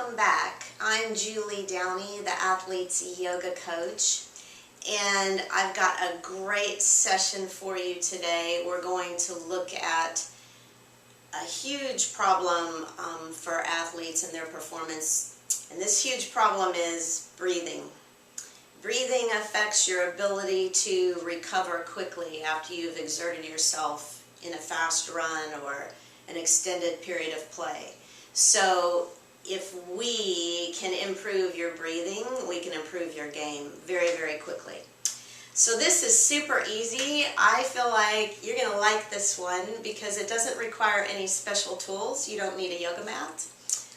welcome back. I'm Julie Downey, the Athlete's Yoga Coach, and I've got a great session for you today. We're going to look at a huge problem for athletes and their performance, and this huge problem is breathing. Breathing affects your ability to recover quickly after you've exerted yourself in a fast run or an extended period of play. So if we can improve your breathing, we can improve your game very, very quickly. So this is super easy. I feel like you're going to like this one because it doesn't require any special tools. You don't need a yoga mat.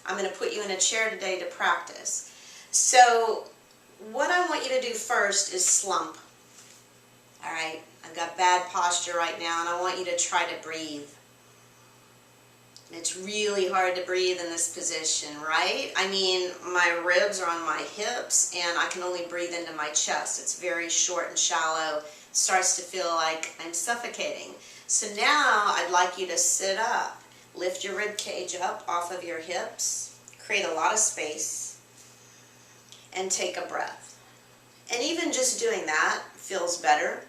I'm going to put you in a chair today to practice. So what I want you to do first is slump. All right, I've got bad posture right now and I want you to try to breathe. It's really hard to breathe in this position, right? I mean, my ribs are on my hips and I can only breathe into my chest. It's very short and shallow. It starts to feel like I'm suffocating. So now I'd like you to sit up. Lift your rib cage up off of your hips. Create a lot of space. And take a breath. And even just doing that feels better.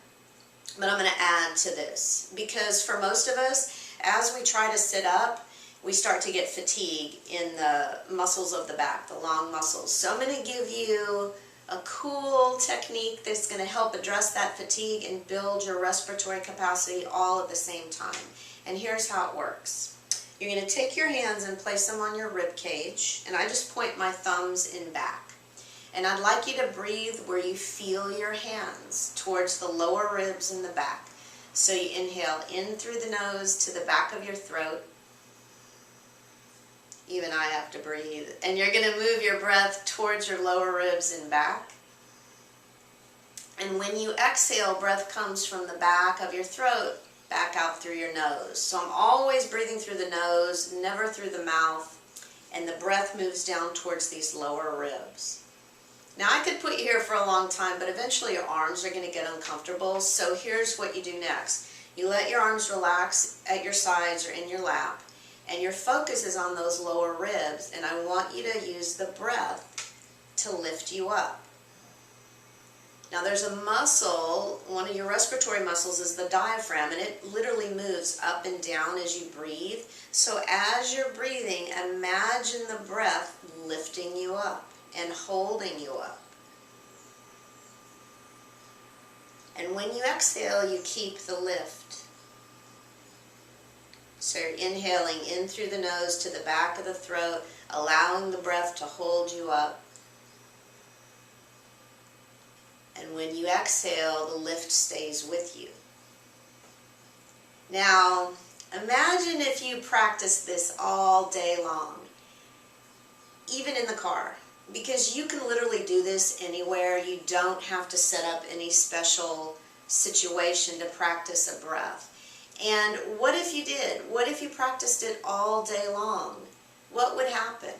But I'm going to add to this. Because for most of us, as we try to sit up, we start to get fatigue in the muscles of the back, the long muscles. So I'm going to give you a cool technique that's going to help address that fatigue and build your respiratory capacity all at the same time. And here's how it works. You're going to take your hands and place them on your rib cage, and I just point my thumbs in back. And I'd like you to breathe where you feel your hands, towards the lower ribs in the back. So you inhale in through the nose to the back of your throat. Even I have to breathe. And you're going to move your breath towards your lower ribs and back. And when you exhale, breath comes from the back of your throat back out through your nose. So I'm always breathing through the nose, never through the mouth. And the breath moves down towards these lower ribs. Now I could put you here for a long time, but eventually your arms are going to get uncomfortable. So here's what you do next. You let your arms relax at your sides or in your lap. And your focus is on those lower ribs, and I want you to use the breath to lift you up. Now there's a muscle, one of your respiratory muscles is the diaphragm, and it literally moves up and down as you breathe. So as you're breathing, imagine the breath lifting you up and holding you up. And when you exhale, you keep the lift. So you're inhaling in through the nose to the back of the throat, allowing the breath to hold you up. And when you exhale, the lift stays with you. Now, imagine if you practice this all day long, even in the car, because you can literally do this anywhere. You don't have to set up any special situation to practice a breath. And what if you did? What if you practiced it all day long? What would happen?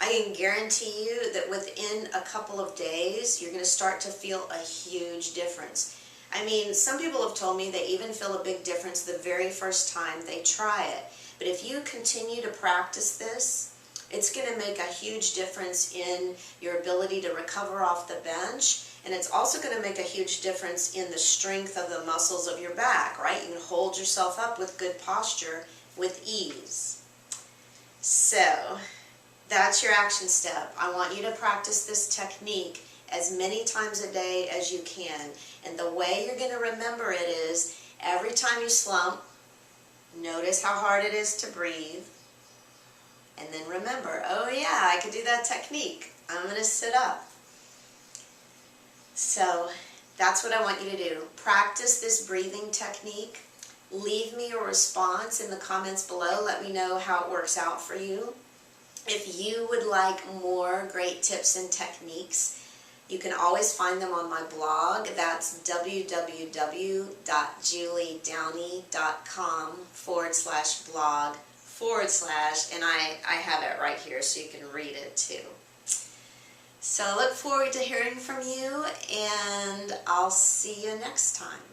I can guarantee you that within a couple of days, you're going to start to feel a huge difference. I mean, some people have told me they even feel a big difference the very first time they try it. But if you continue to practice this, it's going to make a huge difference in your ability to recover off the bench. And it's also going to make a huge difference in the strength of the muscles of your back, right? You can hold yourself up with good posture with ease. So that's your action step. I want you to practice this technique as many times a day as you can. And the way you're going to remember it is every time you slump, notice how hard it is to breathe. And then remember, oh yeah, I could do that technique. I'm going to sit up. So that's what I want you to do. Practice this breathing technique. Leave me a response in the comments below. Let me know how it works out for you. If you would like more great tips and techniques, you can always find them on my blog. That's www.juliedowney.com/blog/ and I have it right here so you can read it too. So I look forward to hearing from you, and I'll see you next time.